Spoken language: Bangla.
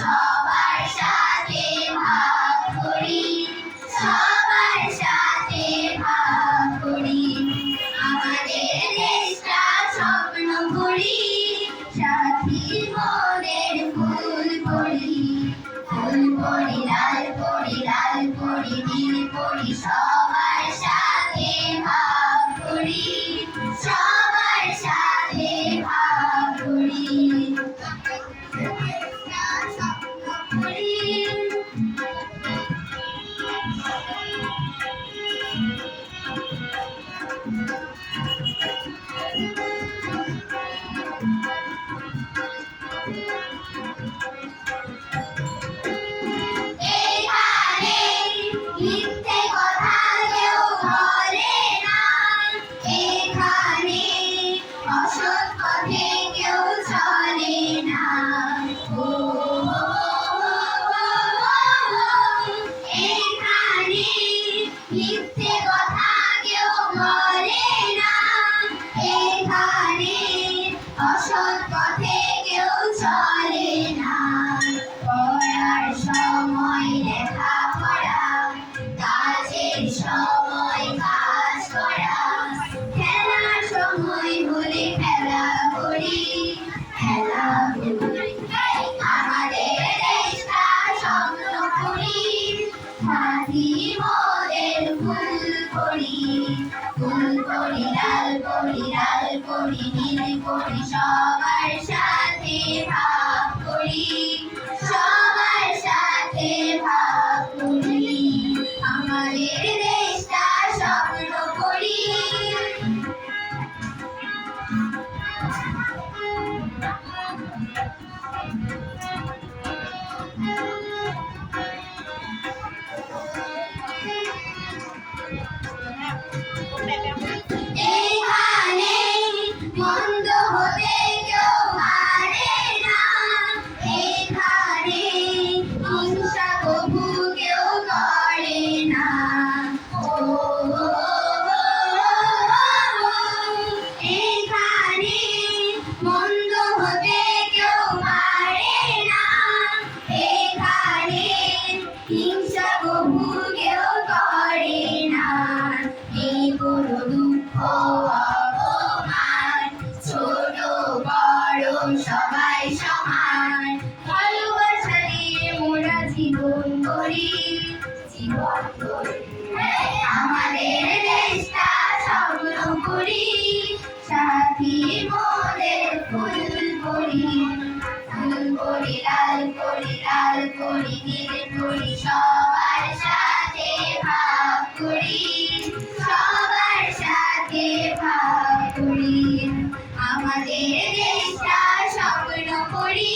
সবার সাথে ভাগ করি, সবার সাথে ভাগ করি। আমাদের দেশটা স্বপ্ন করি, সাথী মোদের ফুল করি। ফুল করি, লাল করি, লাল করি, নীল করি, সবার সাথে ভাগ করি, সবার সাথে ভাগ করি। মিথ্যে কথা কেউ বলে না, এখানে অসৎ পথে কেউ চলে না। পড়ার সময় লেখাপড়া, কাজের সময় কাজ করা, খেলার সময় হলে খেলা করি, খেলা করি। আমাদের দেশটা স্বপ্ন করি, সাথী মোদের ফুল করি। ফুল করি, লাল করি, লাল করি, নীল করি, সবার সাথে ভাগ করি, সবার সাথে ভাগ করি। আমাদের দেশটা স্বপ্ন করি। এখানে মন্দ হতে কেউ পারে না, এখানে হিংসা কবু কেউ করে না। এখানে মন্দ হতে কেউ পারে না, এখানে হিংসা কবু কেউ করে না। এই কোনো দুঃখ অপমান, ছোট বড় সবাই সমান, ভালোবাসা দিয়ে মোরা জীবন করি, জীবন করি। আমাদের দেশটা স্বপ্ন করি, সাথী মোদের ফুল করি। ফুল করি, লাল করি, লাল করি, নীল করি, সবার সাথে ভাগ করি, সবার সাথে ভাগ করি। আমাদের দেশটা স্বপ্ন করি।